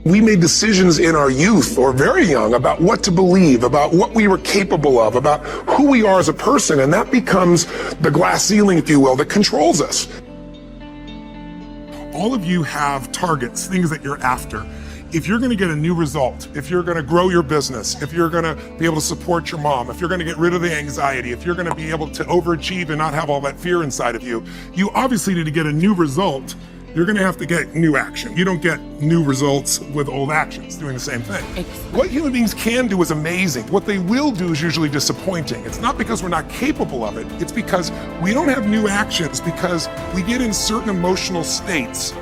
We made decisions in our youth or very young about what to believe, about what we were capable of, about who we are as a person, and that becomes the glass ceiling, if you will, that controls us. All of you have targets, things that you're after. If you're going to get a new result, if you're going to grow your business, if you're going to be able to support your mom, if you're going to get rid of the anxiety, if you're going to be able to overachieve and not have all that fear inside of you, you obviously need to get a new result. You're going to have to get new action. You don't get new results with old actions doing the same thing. What human beings can do is amazing. What they will do is usually disappointing. It's not because we're not capable of it. It's because we don't have new actions, because we get in certain emotional states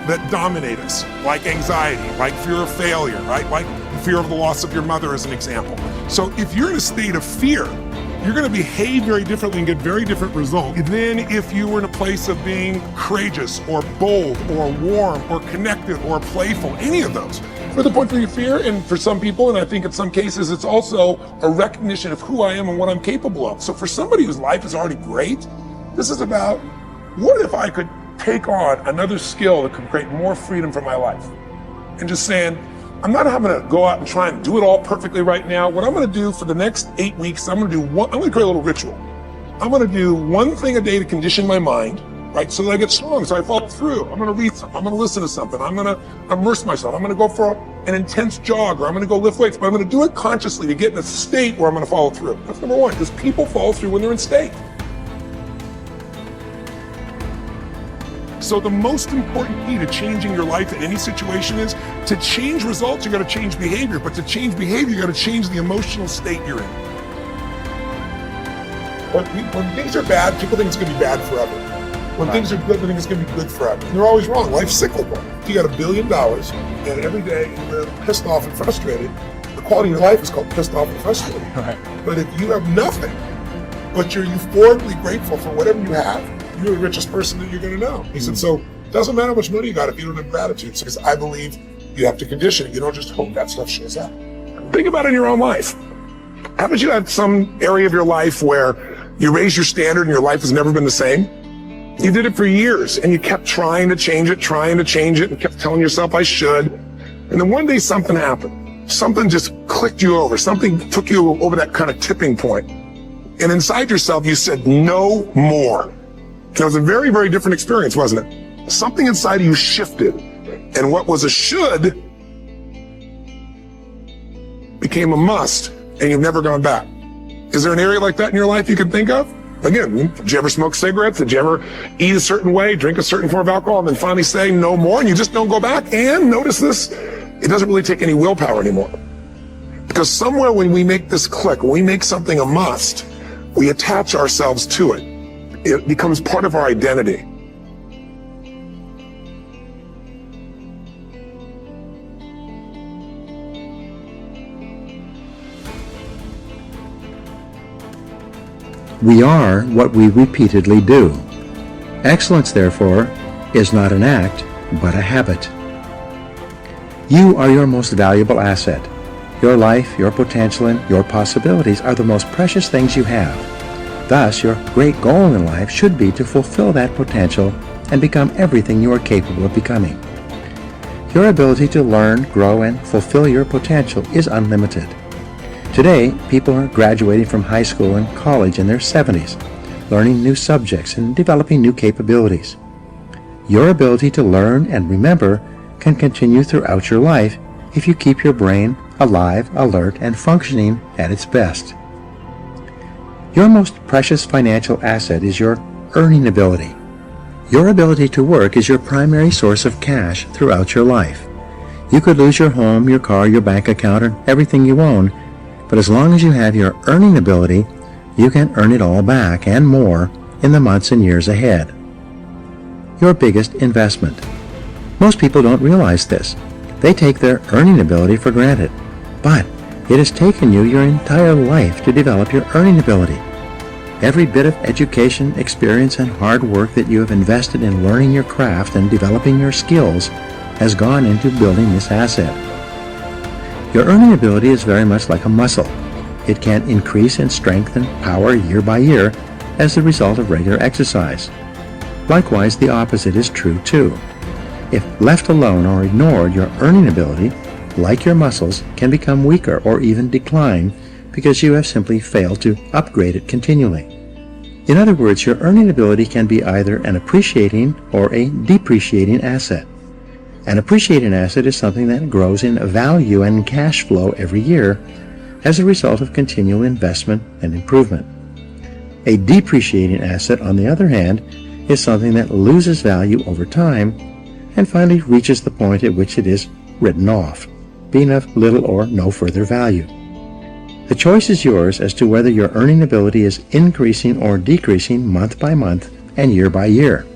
that dominate us, like anxiety, like fear of failure, right? Like fear of the loss of your mother as an example. So if you're in a state of fear, you're going to behave very differently and get very different results than if you were in a place of being courageous or bold or warm or connected or playful, any of those. For the point where you fear, and for some people, and I think in some cases, it's also a recognition of who I am and what I'm capable of. So for somebody whose life is already great, this is about, what if I could take on another skill that could create more freedom for my life? And just saying, I'm not having to go out and try and do it all perfectly right now. What I'm going to do for the next 8 weeks, I'm going to create a little ritual. I'm going to do one thing a day to condition my mind, right? So that I get strong, so I follow through. I'm going to read something. I'm going to listen to something. I'm going to immerse myself. I'm going to go for an intense jog, or I'm going to go lift weights, but I'm going to do it consciously to get in a state where I'm going to follow through. That's number one, because people follow through when they're in state. So the most important key to changing your life in any situation is to change results, you got to change behavior. But to change behavior, you got to change the emotional state you're in. When things are bad, people think it's going to be bad forever. When things are good, they think it's going to be good forever. And they're always wrong. Life's cyclical. If you got $1 billion and every day you're pissed off and frustrated, the quality of your life is called pissed off and frustrated. Right. But if you have nothing, but you're euphorically grateful for whatever you have, you're the richest person that you're going to know. He said, so it doesn't matter how much money you got if you don't have gratitude. Because I believe you have to condition it. You don't just hope that stuff shows up. Think about it in your own life. Haven't you had some area of your life where you raised your standard and your life has never been the same? You did it for years and you kept trying to change it, and kept telling yourself, I should. And then one day something happened. Something just clicked you over. Something took you over that kind of tipping point. And inside yourself, you said, no more. It was a very, very different experience, wasn't it? Something inside of you shifted, and what was a should became a must, and you've never gone back. Is there an area like that in your life you can think of? Again, did you ever smoke cigarettes? Did you ever eat a certain way, drink a certain form of alcohol, and then finally say no more, and you just don't go back? And notice this, it doesn't really take any willpower anymore. Because somewhere when we make this click, when we make something a must, we attach ourselves to it. It becomes part of our identity. We are what we repeatedly do. Excellence, therefore, is not an act, but a habit. You are your most valuable asset. Your life, your potential, and your possibilities are the most precious things you have. Thus, your great goal in life should be to fulfill that potential and become everything you are capable of becoming. Your ability to learn, grow, and fulfill your potential is unlimited. Today, people are graduating from high school and college in their 70s, learning new subjects and developing new capabilities. Your ability to learn and remember can continue throughout your life if you keep your brain alive, alert, and functioning at its best. Your most precious financial asset is your earning ability. Your ability to work is your primary source of cash throughout your life. You could lose your home, your car, your bank account, and everything you own, but as long as you have your earning ability, you can earn it all back and more in the months and years ahead. Your biggest investment. Most people don't realize this. They take their earning ability for granted, but it has taken you your entire life to develop your earning ability. Every bit of education, experience, and hard work that you have invested in learning your craft and developing your skills has gone into building this asset. Your earning ability is very much like a muscle. It can increase in strength and power year by year as the result of regular exercise. Likewise, the opposite is true too. If left alone or ignored, your earning ability, like your muscles, can become weaker or even decline because you have simply failed to upgrade it continually. In other words, your earning ability can be either an appreciating or a depreciating asset. An appreciating asset is something that grows in value and cash flow every year as a result of continual investment and improvement. A depreciating asset, on the other hand, is something that loses value over time and finally reaches the point at which it is written off, being of little or no further value. The choice is yours as to whether your earning ability is increasing or decreasing month by month and year by year.